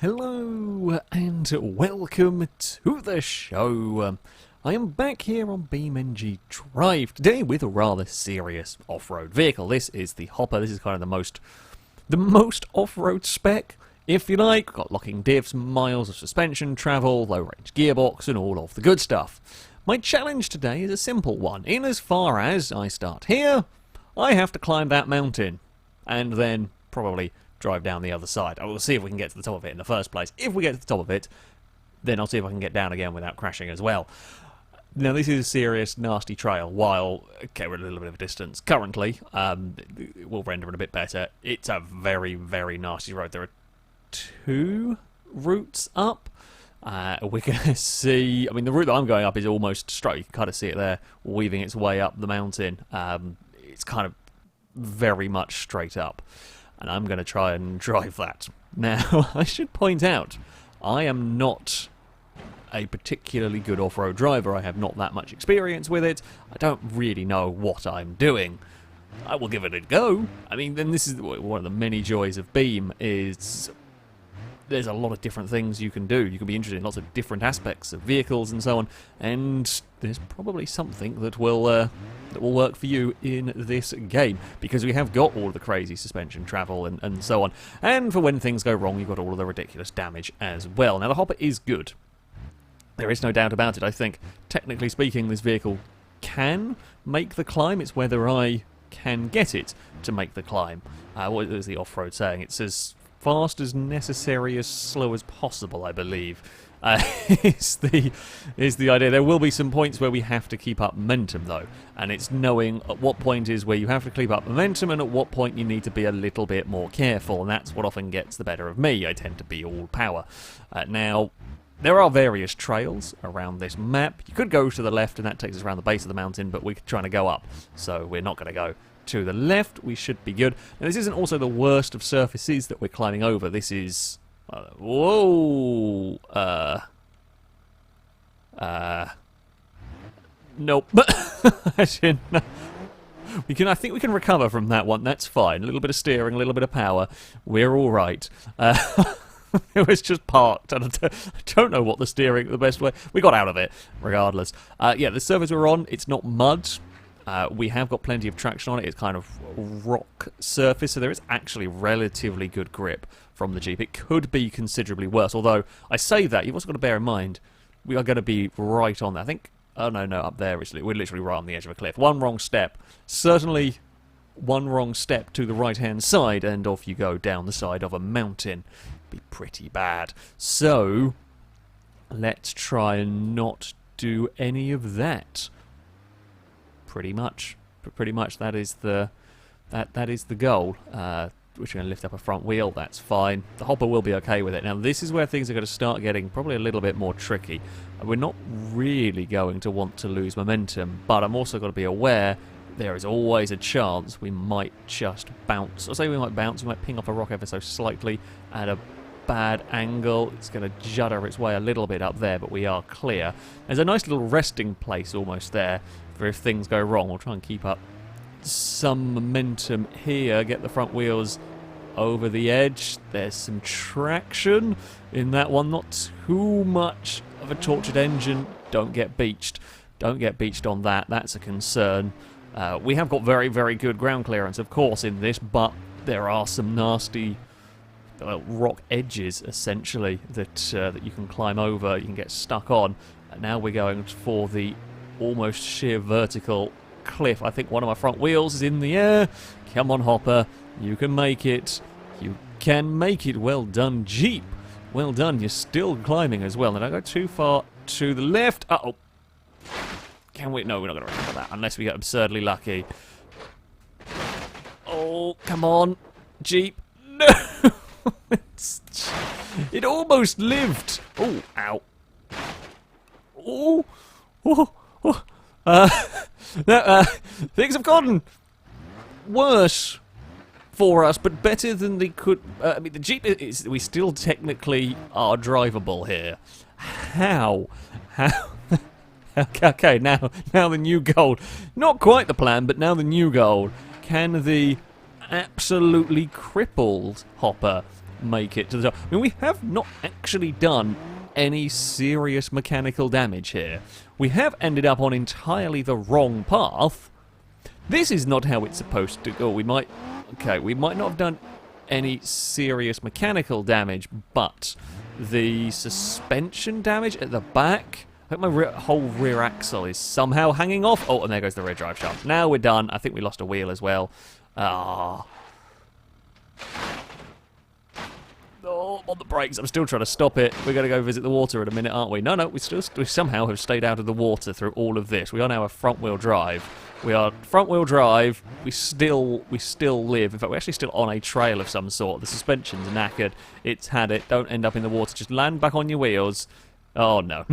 Hello and welcome to the show. I am back here on BeamNG Drive today with a rather serious off-road vehicle. This is the Hopper. This is kind of the most off-road spec, if you like. Got locking diffs, miles of suspension travel, low-range gearbox, and all of the good stuff. My challenge today is a simple one, in as far as I start here, I have to climb that mountain, and then probably drive down the other side. I will see if we can get to the top of it in the first place. If we get to the top of it, then I'll see if I can get down again without crashing as well. Now, this is a serious, nasty trail. While, okay, we're at a little bit of a distance currently, it will render it a bit better. It's a very, very nasty road. There are two routes up. We're going to see, I mean, the route that I'm going up is almost straight. You can kind of see it there, weaving its way up the mountain. It's kind of very much straight up. And I'm going to try and drive that. Now, I should point out, I am not a particularly good off-road driver. I have not that much experience with it. I don't really know what I'm doing. I will give it a go. I mean, then this is one of the many joys of Beam, is there's a lot of different things you can do. You can be interested in lots of different aspects of vehicles and so on, and there's probably something that will work for you in this game, because we have got all of the crazy suspension travel and so on, and for when things go wrong, you've got all of the ridiculous damage as well. Now, the Hopper is good. There is no doubt about it. I think, technically speaking, this vehicle can make the climb. It's whether I can get it to make the climb. What is the off-road saying? It says fast as necessary, as slow as possible, I believe, is the idea. There will be some points where we have to keep up momentum, though, and it's knowing at what point is where you have to keep up momentum and at what point you need to be a little bit more careful, and that's what often gets the better of me. I tend to be all power. Now, there are various trails around this map. You could go to the left, and that takes us around the base of the mountain, but we're trying to go up, so we're not going to go to the left. We should be good. Now, this isn't also the worst of surfaces that we're climbing over. This is whoa, nope. I think we can recover from that one. That's fine. A little bit of steering, a little bit of power. We're all right. It was just parked, and I don't know what the steering the best way. We got out of it, regardless. Yeah, the surface we're on, it's not mud. We have got plenty of traction on it. It's kind of rock surface, so there is actually relatively good grip from the Jeep. It could be considerably worse, although I say that, you've also got to bear in mind, we are going to be right on that. I think, oh no, up there, we're literally right on the edge of a cliff. One wrong step, certainly one wrong step to the right-hand side, and off you go down the side of a mountain. Be pretty bad. So, let's try and not do any of that. Pretty much that is the goal. Which we're going to lift up a front wheel. That's fine. The Hopper will be okay with it. Now, this is where things are going to start getting probably a little bit more tricky. We're not really going to want to lose momentum, but I'm also got to be aware there is always a chance we might just bounce. I say we might bounce. We might ping off a rock ever so slightly at a bad angle. It's going to judder its way a little bit up there, but we are clear. There's a nice little resting place almost there for if things go wrong. We'll try and keep up some momentum here, get the front wheels over the edge. There's some traction in that one, not too much of a tortured engine. Don't get beached. Don't get beached on that. That's a concern. We have got very, very good ground clearance, of course, in this, but there are some nasty rock edges, essentially, that you can climb over, you can get stuck on. And now we're going for the almost sheer vertical cliff. I think one of my front wheels is in the air. Come on, Hopper. You can make it. You can make it. Well done, Jeep. Well done. You're still climbing as well. Now, don't go too far to the left. Uh-oh. Can we? No, we're not going to recover that unless we get absurdly lucky. Oh, come on, Jeep. No! It almost lived. Oh, ow. Oh, oh, oh. Things have gotten worse for us, but better than they could. I mean, the Jeep we still technically are drivable here. How? Okay, now the new goal. Not quite the plan, but now the new goal. Can the absolutely crippled Hopper make it to the top. I mean, we have not actually done any serious mechanical damage here. We have ended up on entirely the wrong path. This is not how it's supposed to go. We might not have done any serious mechanical damage, but the suspension damage at the back, I think my whole rear axle is somehow hanging off. Oh, and there goes the rear drive shaft. Now we're done. I think we lost a wheel as well. Oh, on the brakes. I'm still trying to stop it. We're going to go visit the water in a minute, aren't we? No, we somehow have stayed out of the water through all of this. We are now a front-wheel drive. We are front-wheel drive. We still live. In fact, we're actually still on a trail of some sort. The suspension's knackered. It's had it. Don't end up in the water. Just land back on your wheels. Oh, no.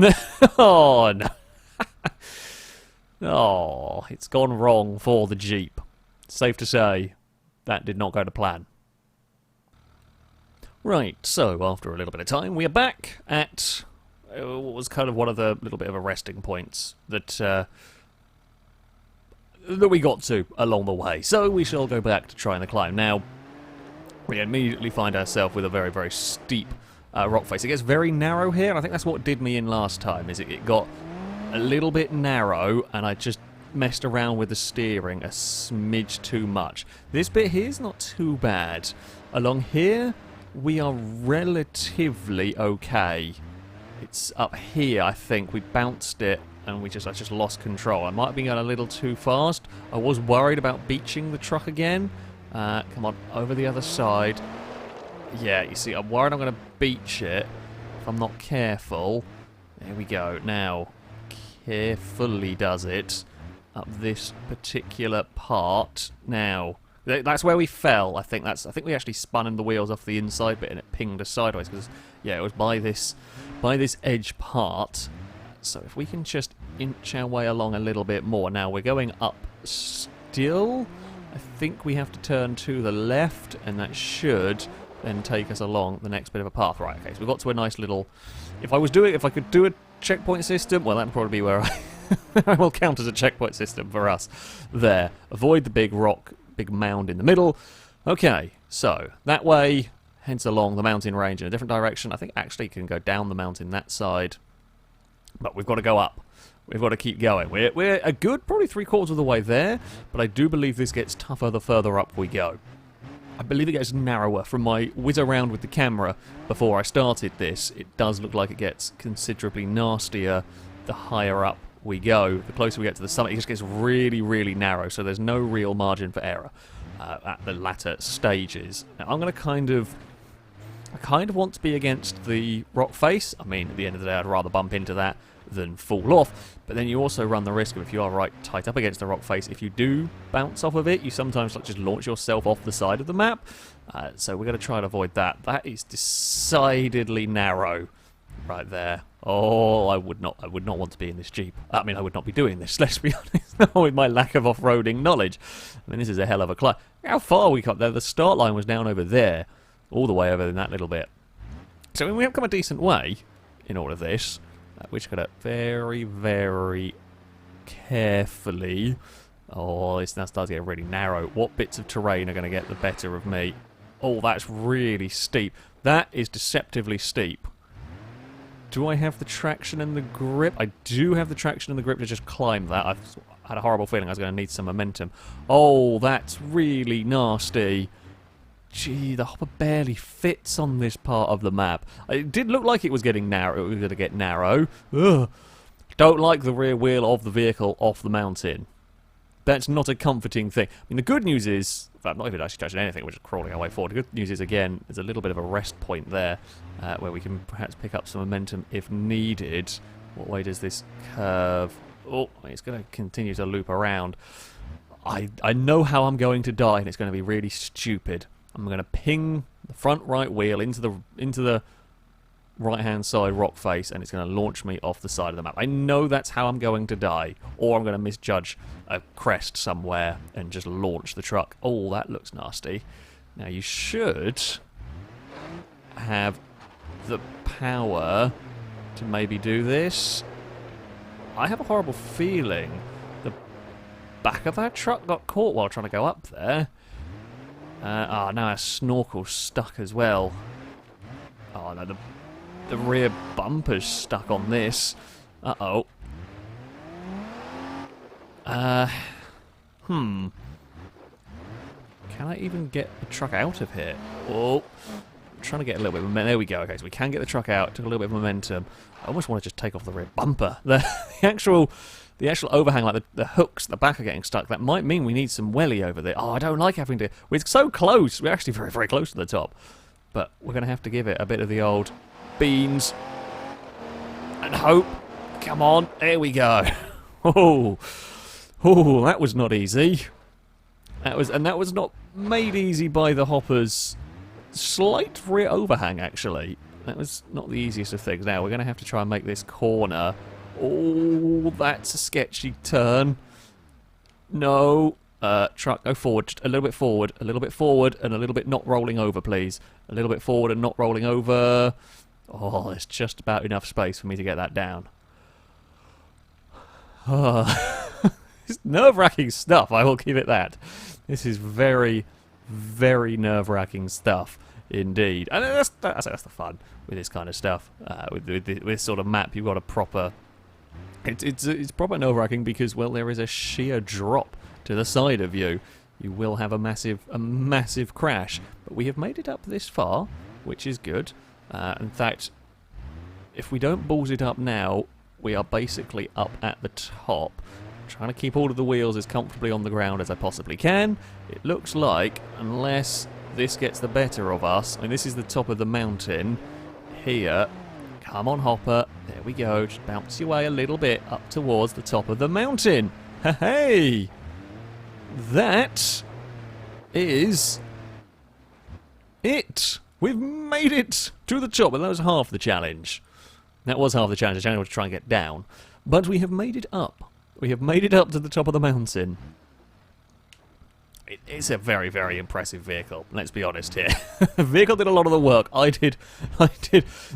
Oh, no. Oh, it's gone wrong for the Jeep. Safe to say, that did not go to plan. Right, so after a little bit of time, we are back at what was kind of one of the little bit of a resting points that we got to along the way. So we shall go back to trying the climb. Now, we immediately find ourselves with a very, very steep rock face. It gets very narrow here, and I think that's what did me in last time, is it got a little bit narrow, and I just messed around with the steering a smidge too much. This bit here is not too bad. Along here, we are relatively okay. It's up here, I think. We bounced it, and I just lost control. I might have been going a little too fast. I was worried about beaching the truck again. Come on, over the other side. Yeah, you see, I'm worried I'm going to beach it if I'm not careful. There we go. Now, carefully does it up this particular part. Now, that's where we fell. I think we actually spun in the wheels off the inside bit and it pinged us sideways because, yeah, it was by this edge part. So if we can just inch our way along a little bit more. Now we're going up still. I think we have to turn to the left, and that should then take us along the next bit of a path. Right. Okay. So we got to a nice little. If I could do a checkpoint system, well, that'd probably be where I will count as a checkpoint system for us. There. Avoid the big rock. Big mound in the middle. Okay, so that way, hence along the mountain range in a different direction. I think actually you can go down the mountain that side, but we've got to go up. We've got to keep going. We're a good, probably 3/4 of the way there, but I do believe this gets tougher the further up we go. I believe it gets narrower. From my whiz around with the camera before I started this, it does look like it gets considerably nastier the higher up we go. The closer we get to the summit, it just gets really, really narrow, so there's no real margin for error at the latter stages. Now, I'm going to I kind of want to be against the rock face. I mean, at the end of the day, I'd rather bump into that than fall off, but then you also run the risk of, if you are right tight up against the rock face, if you do bounce off of it, you sometimes just launch yourself off the side of the map. So we're going to try and avoid that. That is decidedly narrow right there. Oh, I would not want to be in this Jeep. I mean, I would not be doing this, let's be honest, with my lack of off-roading knowledge. I mean, this is a hell of a climb. How far we got there? The start line was down over there, all the way over in that little bit. So I mean, we have come a decent way in all of this. We're just going to very, very carefully. Oh, this now starts to get really narrow. What bits of terrain are going to get the better of me? Oh, that's really steep. That is deceptively steep. Do I have the traction and the grip? I do have the traction and the grip to just climb that. I've had a horrible feeling I was going to need some momentum. Oh, that's really nasty. Gee, the hopper barely fits on this part of the map. It did look like it was getting narrow. It was going to get narrow. Ugh. Don't like the rear wheel of the vehicle off the mountain. That's not a comforting thing. I mean, the good news is, in fact, I'm not even actually touching anything, we're just crawling our way forward. The good news is, again, there's a little bit of a rest point there where we can perhaps pick up some momentum if needed. What way does this curve? Oh, it's going to continue to loop around. I know how I'm going to die, and it's going to be really stupid. I'm going to ping the front right wheel into the right-hand side rock face, and it's going to launch me off the side of the map. I know that's how I'm going to die, or I'm going to misjudge a crest somewhere and just launch the truck. Oh, that looks nasty. Now, you should have the power to maybe do this. I have a horrible feeling the back of that truck got caught while trying to go up there. Now our snorkel's stuck as well. Oh no, the rear bumper's stuck on this. Uh-oh. Can I even get the truck out of here? Oh, I'm trying to get a little bit of momentum. There we go. Okay, so we can get the truck out. Took a little bit of momentum. I almost want to just take off the rear bumper. The actual overhang, like the hooks at the back are getting stuck. That might mean we need some welly over there. Oh, I don't like having to... We're so close. We're actually very, very close to the top. But we're going to have to give it a bit of the old beans. And hope. Come on. There we go. Oh, that was not easy. That was not made easy by the hopper's slight rear overhang, actually. That was not the easiest of things. Now, we're going to have to try and make this corner. Oh, that's a sketchy turn. No. Truck, go forward. Just a little bit forward. A little bit forward and a little bit not rolling over, please. A little bit forward and not rolling over. Oh, there's just about enough space for me to get that down. It's nerve-wracking stuff, I will give it that. This is very, very nerve-wracking stuff indeed. And that's the fun with this kind of stuff. With this sort of map, you've got a proper... It's proper nerve-wracking because, well, there is a sheer drop to the side of you. You will have a massive crash. But we have made it up this far, which is good. In fact, if we don't balls it up now, we are basically up at the top. Trying to keep all of the wheels as comfortably on the ground as I possibly can. It looks like, unless this gets the better of us, I mean, this is the top of the mountain here. Come on, Hopper. There we go. Just bounce your way a little bit up towards the top of the mountain. Hey! That is it. We've made it to the top. Well, that was half the challenge. That was half the challenge. The challenge was to try and get down. But we have made it up. We have made it up to the top of the mountain. It's a very, very impressive vehicle. Let's be honest here. The vehicle did a lot of the work. I did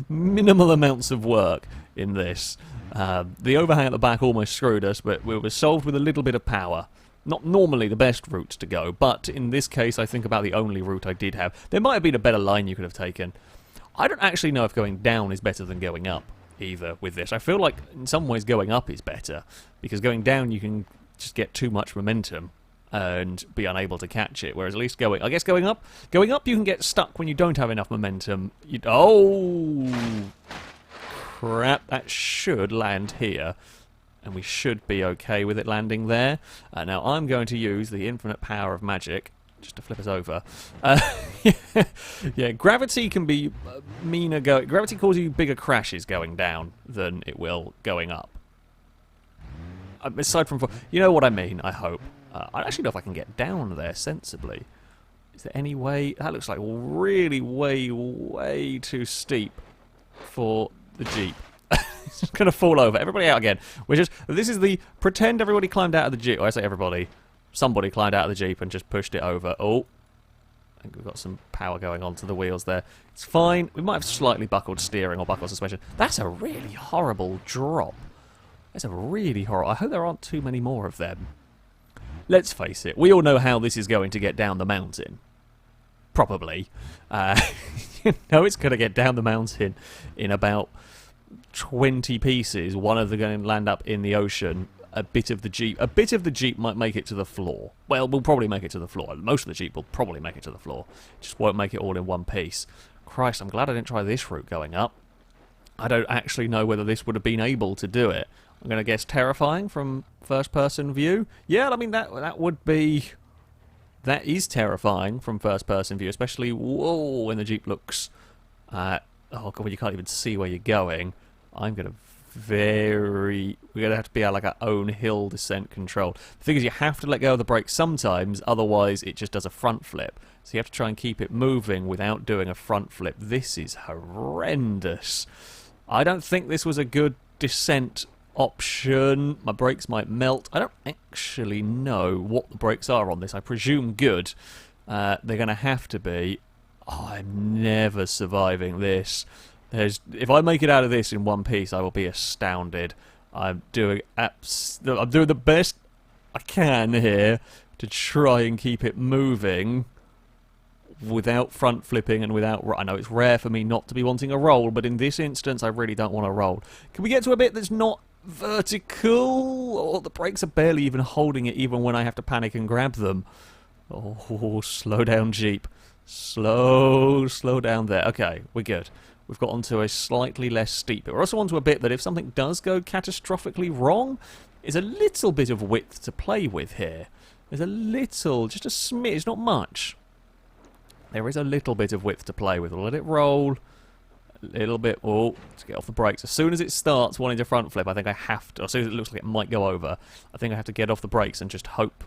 minimal amounts of work in this. The overhang at the back almost screwed us, but we were solved with a little bit of power. Not normally the best route to go, but in this case I think about the only route I did have. There might have been a better line you could have taken. I don't actually know if going down is better than going up either with this. I feel like in some ways going up is better, because going down you can just get too much momentum and be unable to catch it, whereas at least going up you can get stuck when you don't have enough momentum. Oh crap, that should land here, and we should be okay with it landing there. Now I'm going to use the infinite power of magic just to flip us over. Yeah, gravity can be meaner going. Gravity causes you bigger crashes going down than it will going up. Aside from, you know what I mean, I hope. I don't actually know if I can get down there sensibly. Is there any way? That looks like really way too steep for the Jeep. It's just going to fall over. Everybody out again. This is the pretend everybody climbed out of the Jeep. Well, I say everybody. Somebody climbed out of the Jeep and just pushed it over. Oh. I think we've got some power going on to the wheels there. It's fine. We might have slightly buckled steering or buckled suspension. That's a really horrible drop. That's a really horrible... I hope there aren't too many more of them. Let's face it. We all know how this is going to get down the mountain. Probably. You know it's going to get down the mountain in about 20 pieces. One of them going to land up in the ocean. A bit of the Jeep might make it to the floor. Well, we'll probably make it to the floor. Most of the Jeep will probably make it to the floor. Just won't make it all in one piece. Christ, I'm glad I didn't try this route going up. I don't actually know whether this would have been able to do it. I'm going to guess terrifying from first-person view. Yeah, I mean, that would be... That is terrifying from first-person view, especially, whoa, when the Jeep looks... oh, God, you can't even see where you're going. I'm going to we're going to have to be like our own hill descent control. The thing is, you have to let go of the brake sometimes, otherwise it just does a front flip. So you have to try and keep it moving without doing a front flip. This is horrendous. I don't think this was a good descent option. My brakes might melt. I don't actually know what the brakes are on this. I presume good. They're going to have to be. Oh, I'm never surviving this. If I make it out of this in one piece, I will be astounded. I'm doing the best I can here to try and keep it moving without front flipping and without... I know it's rare for me not to be wanting a roll, but in this instance I really don't want a roll. Can we get to a bit that's not vertical? Or the brakes are barely even holding it even when I have to panic and grab them. Oh, slow down, Jeep. Slow down there. Okay, we're good. We've got onto a slightly less steep bit. We're also onto a bit that if something does go catastrophically wrong, is a little bit of width to play with here. There's a little, just a smidge, not much. There is a little bit of width to play with. We'll let it roll. A little bit. Oh, let's get off the brakes. As soon as it starts wanting to front flip, I think I have to, as soon as it looks like it might go over, I think I have to get off the brakes and just hope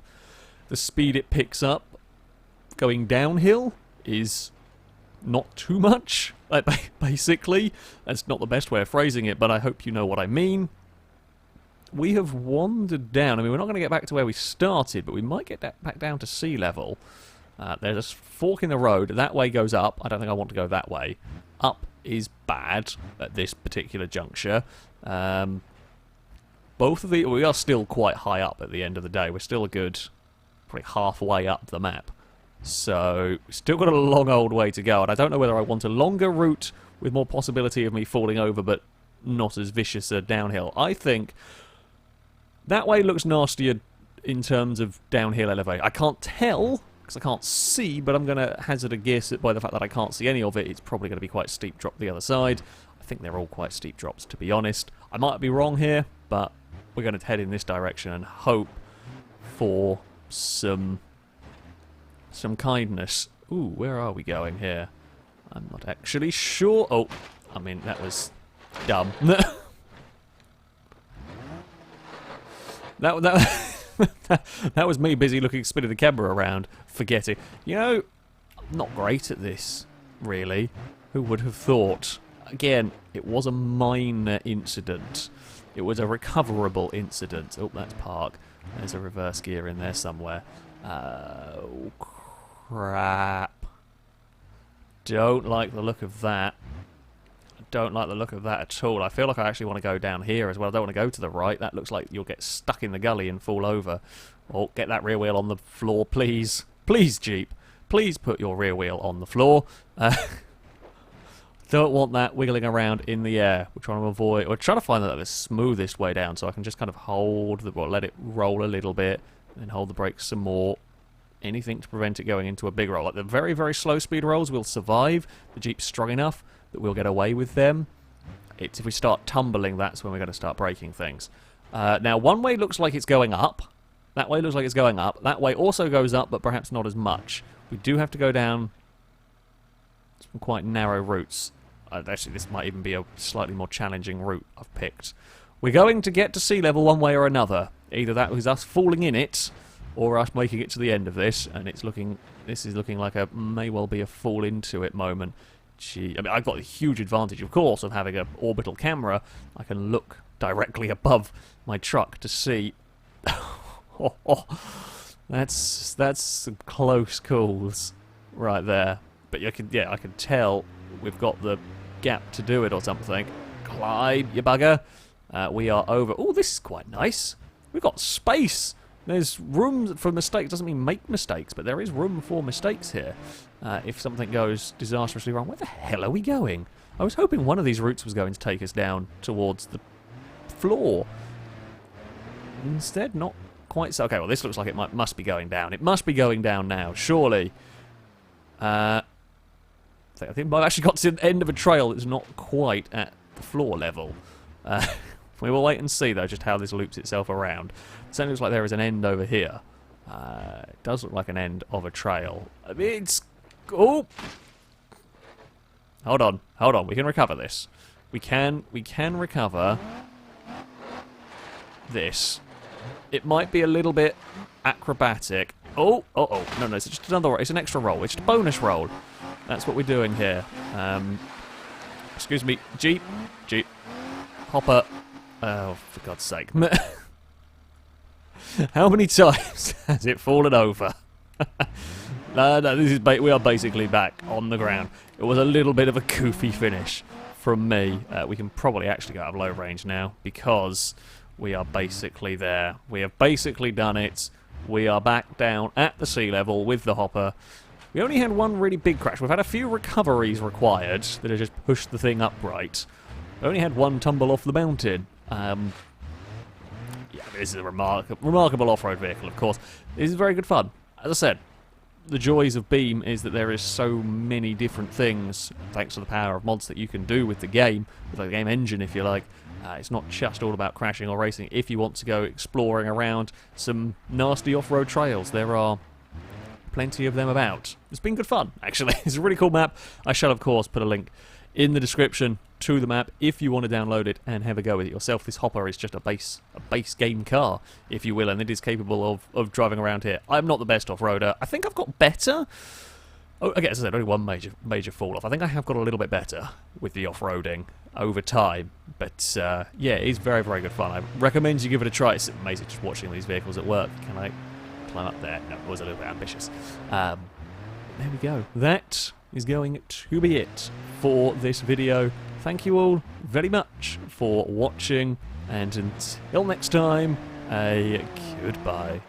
the speed it picks up going downhill is not too much. Basically, that's not the best way of phrasing it, but I hope you know what I mean. We have wandered down. I mean, we're not going to get back to where we started, but we might get back down to sea level. There's a fork in the road. That way goes up. I don't think I want to go that way. Up is bad at this particular juncture. Both of the... We are still quite high up at the end of the day. We're still a good... probably halfway up the map. So, still got a long old way to go, and I don't know whether I want a longer route with more possibility of me falling over, but not as vicious a downhill. I think that way looks nastier in terms of downhill elevation. I can't tell, because I can't see, but I'm going to hazard a guess that by the fact that I can't see any of it, it's probably going to be quite a steep drop the other side. I think they're all quite steep drops, to be honest. I might be wrong here, but we're going to head in this direction and hope for some kindness. Ooh, where are we going here? I'm not actually sure. Oh, I mean, that was dumb. that was me busy spinning the camera around, forgetting. You know, I'm not great at this, really. Who would have thought? Again, it was a minor incident. It was a recoverable incident. Oh, that's park. There's a reverse gear in there somewhere. Oh, crap. Don't like the look of that. Don't like the look of that at all. I feel like I actually want to go down here as well. I don't want to go to the right. That looks like you'll get stuck in the gully and fall over. Oh, get that rear wheel on the floor, please. Please, Jeep. Please put your rear wheel on the floor. Don't want that wiggling around in the air. We're trying to avoid... We're trying to find the smoothest way down so I can just kind of hold the... Well, let it roll a little bit and hold the brakes some more. Anything to prevent it going into a big roll. Like the very, very slow speed rolls will survive. The Jeep's strong enough that we'll get away with them. It's if we start tumbling, that's when we're going to start breaking things. Now, one way looks like it's going up. That way looks like it's going up. That way also goes up, but perhaps not as much. We do have to go down some quite narrow routes. Actually, this might even be a slightly more challenging route I've picked. We're going to get to sea level one way or another. Either that was us falling in it, or us making it to the end of this, and it's looking... This is looking like a may well be a fall into it moment. Gee, I mean, I've got a huge advantage, of course, of having an orbital camera. I can look directly above my truck to see. That's some close calls right there. But I can tell we've got the gap to do it or something. Climb, you bugger. We are over. Oh, this is quite nice. We've got space. There's room for mistakes. Doesn't mean make mistakes, but there is room for mistakes here. If something goes disastrously wrong. Where the hell are we going? I was hoping one of these routes was going to take us down towards the floor. Instead, not quite so. Okay, well, this looks like it must be going down. It must be going down now, surely. I think I've actually got to the end of a trail that's not quite at the floor level. We will wait and see, though, just how this loops itself around. It certainly looks like there is an end over here. It does look like an end of a trail. It's... Oh! Hold on. We can recover this. We can recover this. It might be a little bit acrobatic. Oh! No, it's just another roll. It's an extra roll. It's just a bonus roll. That's what we're doing here. Excuse me. Jeep. Hopper. Oh, for God's sake. How many times has it fallen over? No, we are basically back on the ground. It was a little bit of a goofy finish from me. We can probably actually go out of low range now because we are basically there. We have basically done it. We are back down at the sea level with the hopper. We only had one really big crash. We've had a few recoveries required that have just pushed the thing upright. We only had one tumble off the mountain. Yeah, this is a remarkable off-road vehicle, of course. This is very good fun. As I said, the joys of Beam is that there is so many different things, thanks to the power of mods that you can do with the game, with the game engine, if you like. It's not just all about crashing or racing. If you want to go exploring around some nasty off-road trails, there are plenty of them about. It's been good fun, actually. It's a really cool map. I shall, of course, put a link in the description to the map if you want to download it and have a go with it yourself. This hopper is just a base game car, if you will, and it is capable of driving around here. I'm not the best off-roader. I think I've got better. Oh, okay, as I said, only one major fall-off. I think I have got a little bit better with the off-roading over time. But, yeah, it is very, very good fun. I recommend you give it a try. It's amazing just watching these vehicles at work. Can I climb up there? No, it was a little bit ambitious. There we go. That is going to be it for this video. Thank you all very much for watching, and until next time, a goodbye.